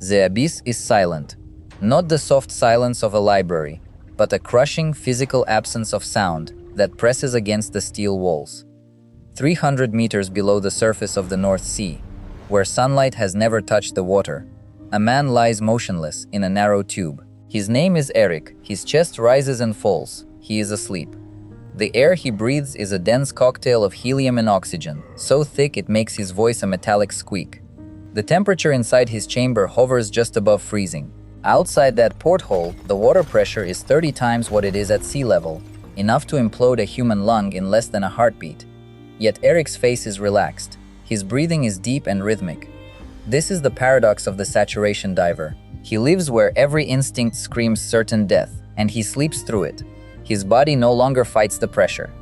The abyss is silent. Not the soft silence of a library, but a crushing physical absence of sound that presses against the steel walls. 300 meters below the surface of the North Sea, where sunlight has never touched the water, a man lies motionless in a narrow tube. His name is Eric. His chest rises and falls. He is asleep. The air he breathes is a dense cocktail of helium and oxygen, so thick it makes his voice a metallic squeak. The temperature inside his chamber hovers just above freezing. Outside that porthole, the water pressure is 30 times what it is at sea level, enough to implode a human lung in less than a heartbeat. Yet Eric's face is relaxed. His breathing is deep and rhythmic. This is the paradox of the saturation diver. He lives where every instinct screams certain death, and he sleeps through it. His body no longer fights the pressure.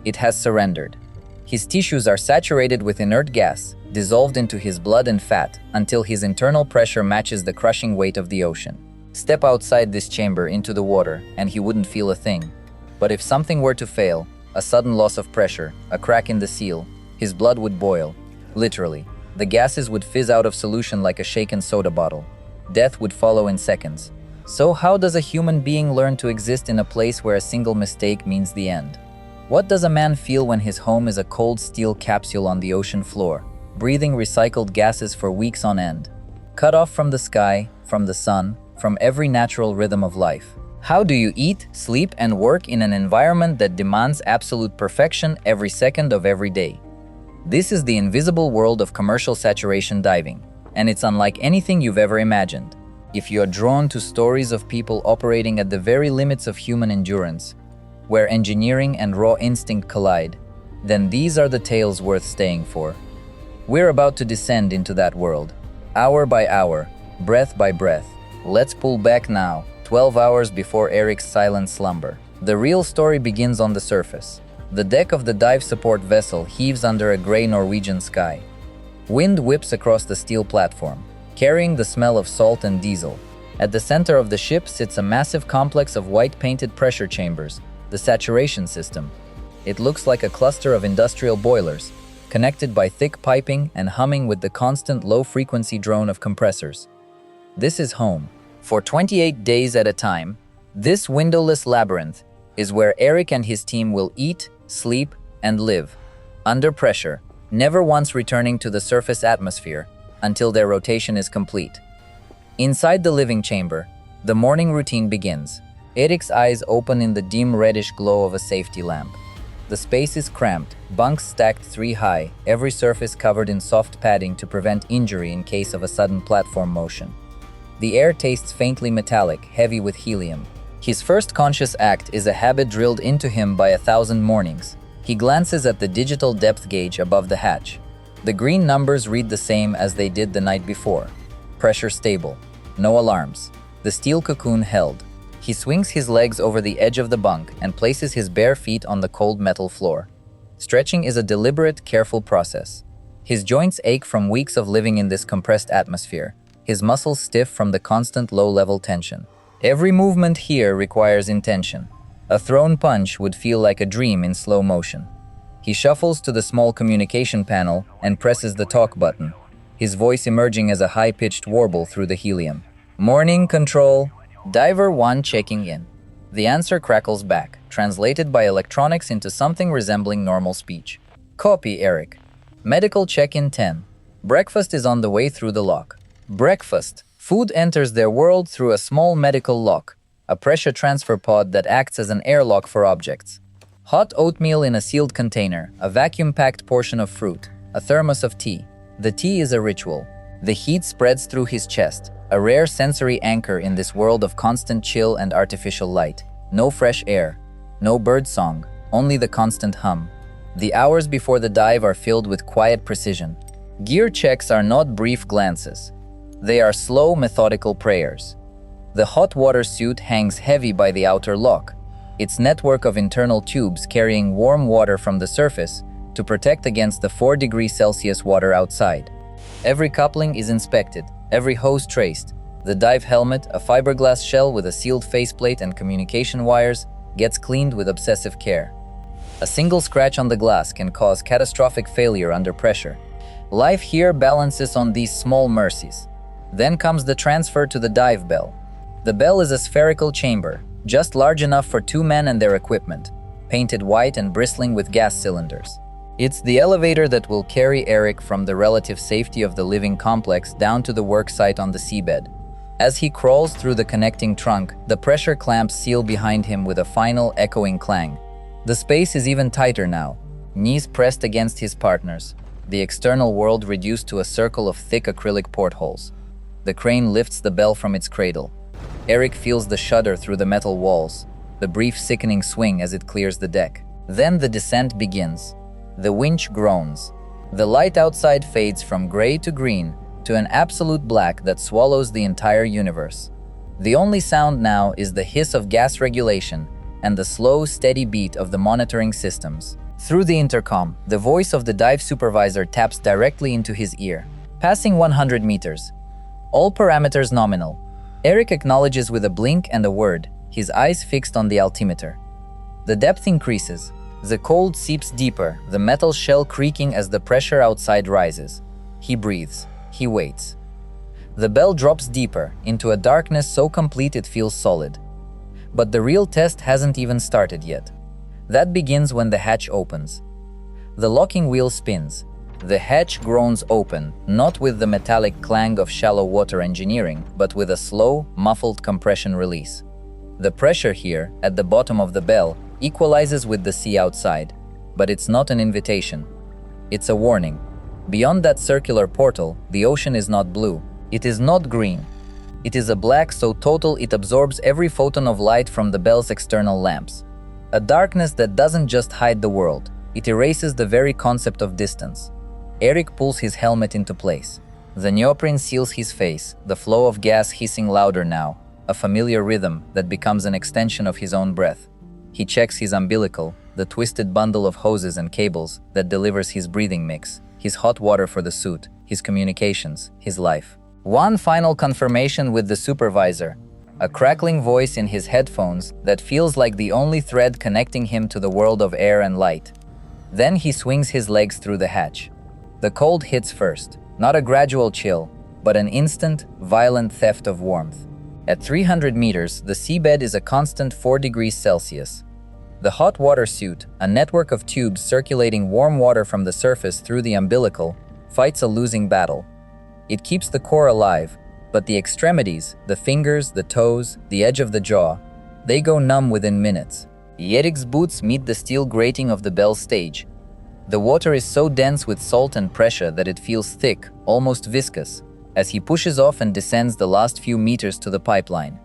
It has surrendered. His tissues are saturated with inert gas, dissolved into his blood and fat, until his internal pressure matches the crushing weight of the ocean. Step outside this chamber into the water, and he wouldn't feel a thing. But if something were to fail, a sudden loss of pressure, a crack in the seal, his blood would boil. Literally, the gases would fizz out of solution like a shaken soda bottle. Death would follow in seconds. So how does a human being learn to exist in a place where a single mistake means the end? What does a man feel when his home is a cold steel capsule on the ocean floor, breathing recycled gases for weeks on end? Cut off from the sky, from the sun, from every natural rhythm of life. How do you eat, sleep, and work in an environment that demands absolute perfection every second of every day? This is the invisible world of commercial saturation diving, and it's unlike anything you've ever imagined. If you are drawn to stories of people operating at the very limits of human endurance, where engineering and raw instinct collide, then these are the tales worth staying for. We're about to descend into that world, hour by hour, breath by breath. Let's pull back now, 12 hours before Eric's silent slumber. The real story begins on the surface. The deck of the dive support vessel heaves under a gray Norwegian sky. Wind whips across the steel platform, carrying the smell of salt and diesel. At the center of the ship sits a massive complex of white-painted pressure chambers, the saturation system. It looks like a cluster of industrial boilers, connected by thick piping and humming with the constant low-frequency drone of compressors. This is home. For 28 days at a time, this windowless labyrinth is where Eric and his team will eat, sleep, and live, under pressure, never once returning to the surface atmosphere until their rotation is complete. Inside the living chamber, the morning routine begins. Eric's eyes open in the dim reddish glow of a safety lamp. The space is cramped, bunks stacked 3 high, every surface covered in soft padding to prevent injury in case of a sudden platform motion. The air tastes faintly metallic, heavy with helium. His first conscious act is a habit drilled into him by 1,000 mornings. He glances at the digital depth gauge above the hatch. The green numbers read the same as they did the night before. Pressure stable. No alarms. The steel cocoon held. He swings his legs over the edge of the bunk and places his bare feet on the cold metal floor. Stretching is a deliberate, careful process. His joints ache from weeks of living in this compressed atmosphere, his muscles stiff from the constant low-level tension. Every movement here requires intention. A thrown punch would feel like a dream in slow motion. He shuffles to the small communication panel and presses the talk button, his voice emerging as a high-pitched warble through the helium. Morning control. Diver 1 checking in. The answer crackles back, translated by electronics into something resembling normal speech. Copy, Eric. Medical check-in 10. Breakfast is on the way through the lock. Breakfast. Food enters their world through a small medical lock, a pressure transfer pod that acts as an airlock for objects. Hot oatmeal in a sealed container, a vacuum-packed portion of fruit, a thermos of tea. The tea is a ritual. The heat spreads through his chest, a rare sensory anchor in this world of constant chill and artificial light. No fresh air, no bird song, only the constant hum. The hours before the dive are filled with quiet precision. Gear checks are not brief glances. They are slow, methodical prayers. The hot water suit hangs heavy by the outer lock, its network of internal tubes carrying warm water from the surface to protect against the 4°C water outside. Every coupling is inspected, every hose traced. The dive helmet, a fiberglass shell with a sealed faceplate and communication wires, gets cleaned with obsessive care. A single scratch on the glass can cause catastrophic failure under pressure. Life here balances on these small mercies. Then comes the transfer to the dive bell. The bell is a spherical chamber, just large enough for 2 men and their equipment, painted white and bristling with gas cylinders. It's the elevator that will carry Eric from the relative safety of the living complex down to the work site on the seabed. As he crawls through the connecting trunk, the pressure clamps seal behind him with a final echoing clang. The space is even tighter now, knees pressed against his partners, the external world reduced to a circle of thick acrylic portholes. The crane lifts the bell from its cradle. Eric feels the shudder through the metal walls, the brief sickening swing as it clears the deck. Then the descent begins. The winch groans. The light outside fades from gray to green to an absolute black that swallows the entire universe. The only sound now is the hiss of gas regulation and the slow, steady beat of the monitoring systems. Through the intercom, the voice of the dive supervisor taps directly into his ear. Passing 100 meters. All parameters nominal. Eric acknowledges with a blink and a word, his eyes fixed on the altimeter. The depth increases. The cold seeps deeper, the metal shell creaking as the pressure outside rises. He breathes. He waits. The bell drops deeper, into a darkness so complete it feels solid. But the real test hasn't even started yet. That begins when the hatch opens. The locking wheel spins. The hatch groans open, not with the metallic clang of shallow water engineering, but with a slow, muffled compression release. The pressure here, at the bottom of the bell, equalizes with the sea outside, but it's not an invitation. It's a warning. Beyond that circular portal, the ocean is not blue. It is not green. It is a black so total it absorbs every photon of light from the bell's external lamps. A darkness that doesn't just hide the world, it erases the very concept of distance. Eric pulls his helmet into place. The neoprene seals his face, the flow of gas hissing louder now, a familiar rhythm that becomes an extension of his own breath. He checks his umbilical, the twisted bundle of hoses and cables that delivers his breathing mix, his hot water for the suit, his communications, his life. One final confirmation with the supervisor, a crackling voice in his headphones that feels like the only thread connecting him to the world of air and light. Then he swings his legs through the hatch. The cold hits first, not a gradual chill, but an instant, violent theft of warmth. At 300 meters, the seabed is a constant 4 degrees Celsius. The hot water suit, a network of tubes circulating warm water from the surface through the umbilical, fights a losing battle. It keeps the core alive, but the extremities, the fingers, the toes, the edge of the jaw, they go numb within minutes. Eric's boots meet the steel grating of the bell stage. The water is so dense with salt and pressure that it feels thick, almost viscous, as he pushes off and descends the last few meters to the pipeline.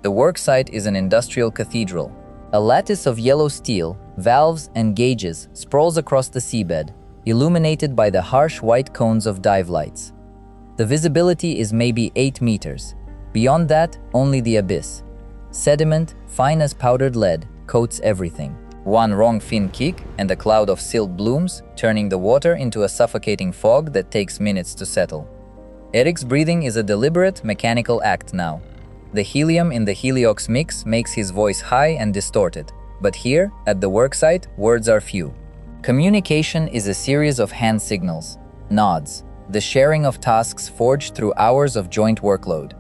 The worksite is an industrial cathedral. A lattice of yellow steel, valves, and gauges sprawls across the seabed, illuminated by the harsh white cones of dive lights. The visibility is maybe 8 meters. Beyond that, only the abyss. Sediment, fine as powdered lead, coats everything. One wrong fin kick and a cloud of silt blooms, turning the water into a suffocating fog that takes minutes to settle. Eric's breathing is a deliberate, mechanical act now. The helium in the heliox mix makes his voice high and distorted. But here, at the worksite, words are few. Communication is a series of hand signals, nods, the sharing of tasks forged through hours of joint workload.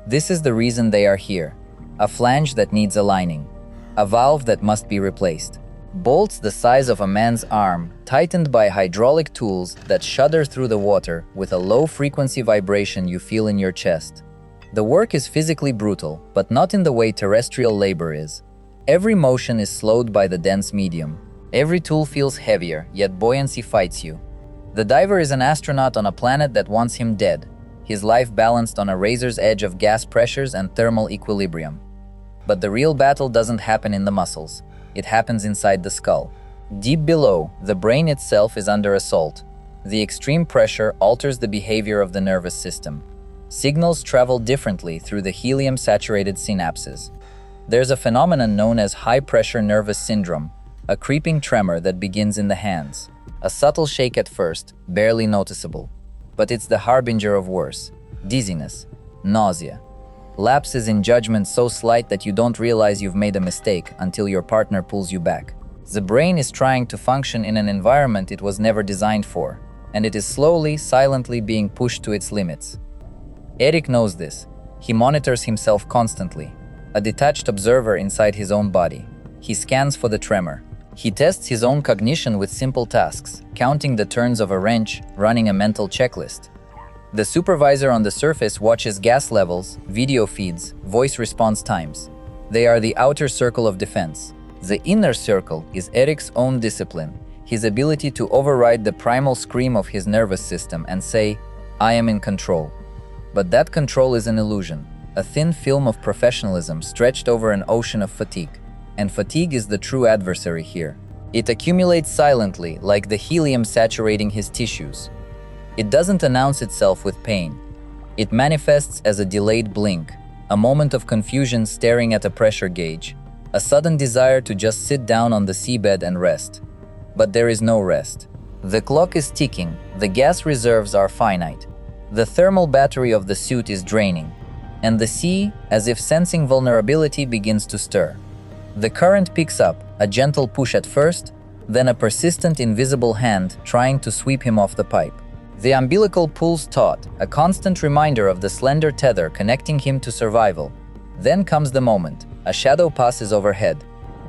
This is the reason they are here. A flange that needs aligning. A valve that must be replaced. Bolts the size of a man's arm, tightened by hydraulic tools that shudder through the water with a low-frequency vibration you feel in your chest. The work is physically brutal, but not in the way terrestrial labor is. Every motion is slowed by the dense medium. Every tool feels heavier, yet buoyancy fights you. The diver is an astronaut on a planet that wants him dead, his life balanced on a razor's edge of gas pressures and thermal equilibrium. But the real battle doesn't happen in the muscles. It happens inside the skull. Deep below, the brain itself is under assault. The extreme pressure alters the behavior of the nervous system. Signals travel differently through the helium-saturated synapses. There's a phenomenon known as high-pressure nervous syndrome, a creeping tremor that begins in the hands. A subtle shake at first, barely noticeable. But it's the harbinger of worse. Dizziness, nausea. Lapses in judgment so slight that you don't realize you've made a mistake until your partner pulls you back. The brain is trying to function in an environment it was never designed for, and it is slowly, silently being pushed to its limits. Eric knows this. He monitors himself constantly, a detached observer inside his own body. He scans for the tremor. He tests his own cognition with simple tasks, counting the turns of a wrench, running a mental checklist. The supervisor on the surface watches gas levels, video feeds, voice response times. They are the outer circle of defense. The inner circle is Eric's own discipline, his ability to override the primal scream of his nervous system and say, "I am in control." But that control is an illusion, a thin film of professionalism stretched over an ocean of fatigue. And fatigue is the true adversary here. It accumulates silently, like the helium saturating his tissues. It doesn't announce itself with pain. It manifests as a delayed blink, a moment of confusion staring at a pressure gauge, a sudden desire to just sit down on the seabed and rest. But there is no rest. The clock is ticking, the gas reserves are finite. The thermal battery of the suit is draining, and the sea, as if sensing vulnerability, begins to stir. The current picks up, a gentle push at first, then a persistent invisible hand trying to sweep him off the pipe. The umbilical pulls taut, a constant reminder of the slender tether connecting him to survival. Then comes the moment. A shadow passes overhead.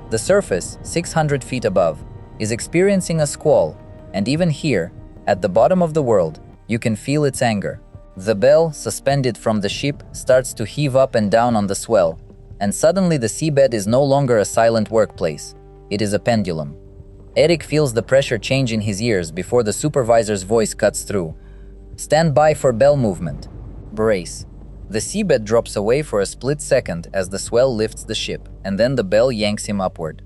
The surface, 600 feet above, is experiencing a squall, and even here, at the bottom of the world, you can feel its anger. The bell, suspended from the ship, starts to heave up and down on the swell, and suddenly the seabed is no longer a silent workplace. It is a pendulum. Eric feels the pressure change in his ears before the supervisor's voice cuts through. "Stand by for bell movement. Brace." The seabed drops away for a split second as the swell lifts the ship, and then the bell yanks him upward.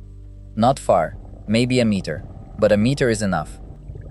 Not far, maybe a meter, but a meter is enough.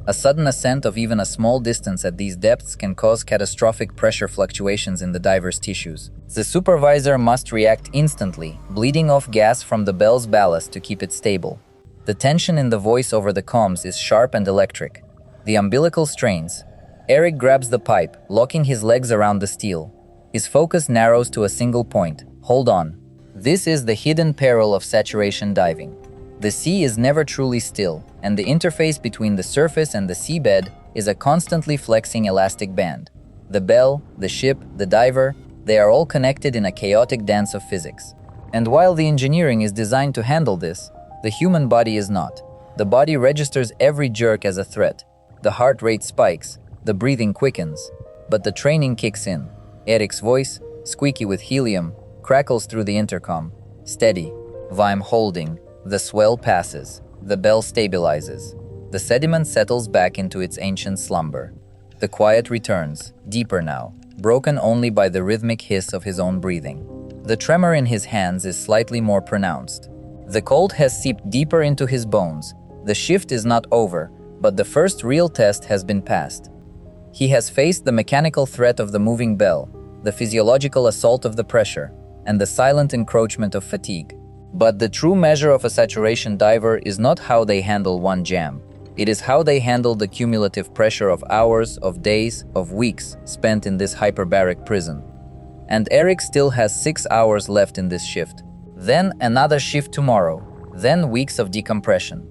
A sudden ascent of even a small distance at these depths can cause catastrophic pressure fluctuations in the diver's tissues. The supervisor must react instantly, bleeding off gas from the bell's ballast to keep it stable. The tension in the voice over the comms is sharp and electric. The umbilical strains. Eric grabs the pipe, locking his legs around the steel. His focus narrows to a single point. Hold on. This is the hidden peril of saturation diving. The sea is never truly still, and the interface between the surface and the seabed is a constantly flexing elastic band. The bell, the ship, the diver, they are all connected in a chaotic dance of physics. And while the engineering is designed to handle this, the human body is not. The body registers every jerk as a threat. The heart rate spikes, the breathing quickens, but the training kicks in. Eric's voice, squeaky with helium, crackles through the intercom. Steady. I'm holding. The swell passes. The bell stabilizes. The sediment settles back into its ancient slumber. The quiet returns, deeper now, broken only by the rhythmic hiss of his own breathing. The tremor in his hands is slightly more pronounced. The cold has seeped deeper into his bones. The shift is not over, but the first real test has been passed. He has faced the mechanical threat of the moving bell, the physiological assault of the pressure, and the silent encroachment of fatigue. But the true measure of a saturation diver is not how they handle one jam. It is how they handle the cumulative pressure of hours, of days, of weeks spent in this hyperbaric prison. And Eric still has 6 hours left in this shift. Then another shift tomorrow, then weeks of decompression.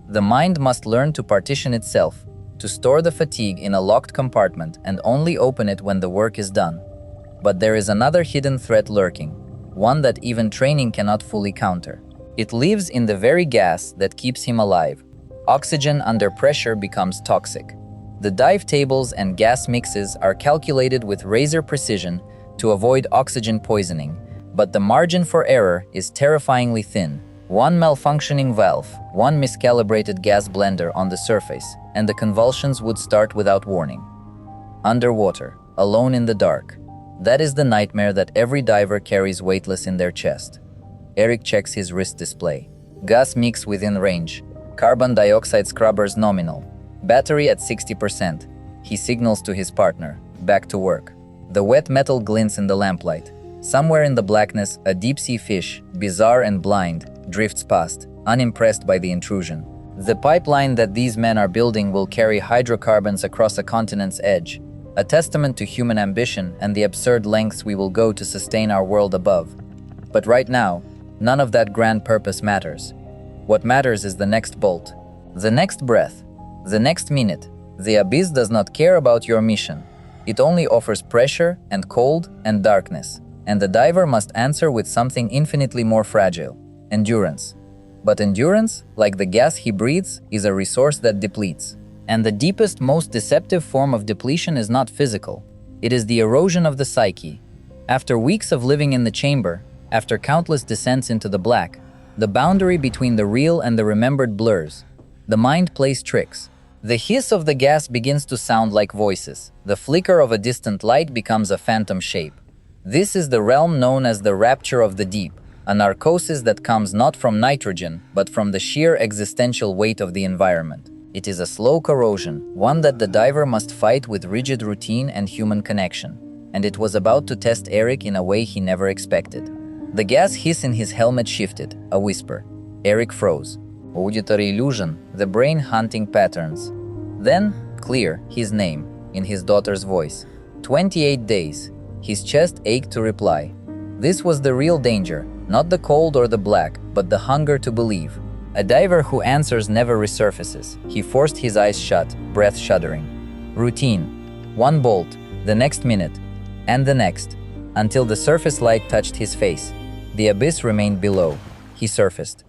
The mind must learn to partition itself, to store the fatigue in a locked compartment and only open it when the work is done. But there is another hidden threat lurking, one that even training cannot fully counter. It lives in the very gas that keeps him alive. Oxygen under pressure becomes toxic. The dive tables and gas mixes are calculated with razor precision to avoid oxygen poisoning, but the margin for error is terrifyingly thin. One malfunctioning valve, one miscalibrated gas blender on the surface, and the convulsions would start without warning. Underwater, alone in the dark. That is the nightmare that every diver carries weightless in their chest. Eric checks his wrist display. Gas mix within range. Carbon dioxide scrubbers nominal. Battery at 60%. He signals to his partner. Back to work. The wet metal glints in the lamplight. Somewhere in the blackness, a deep-sea fish, bizarre and blind, drifts past, unimpressed by the intrusion. The pipeline that these men are building will carry hydrocarbons across a continent's edge, a testament to human ambition and the absurd lengths we will go to sustain our world above. But right now, none of that grand purpose matters. What matters is the next bolt, the next breath, the next minute. The abyss does not care about your mission. It only offers pressure and cold and darkness, and the diver must answer with something infinitely more fragile: endurance. But endurance, like the gas he breathes, is a resource that depletes. And the deepest, most deceptive form of depletion is not physical. It is the erosion of the psyche. After weeks of living in the chamber, after countless descents into the black, the boundary between the real and the remembered blurs. The mind plays tricks. The hiss of the gas begins to sound like voices. The flicker of a distant light becomes a phantom shape. This is the realm known as the rapture of the deep, a narcosis that comes not from nitrogen, but from the sheer existential weight of the environment. It is a slow corrosion, one that the diver must fight with rigid routine and human connection. And it was about to test Eric in a way he never expected. The gas hiss in his helmet shifted, a whisper. Eric froze. Auditory illusion, the brain hunting patterns. Then, clear, his name, in his daughter's voice. 28 days. His chest ached to reply. This was the real danger, not the cold or the black, but the hunger to believe. A diver who answers never resurfaces. He forced his eyes shut, breath shuddering. Routine. One bolt, the next minute, and the next, until the surface light touched his face. The abyss remained below. He surfaced.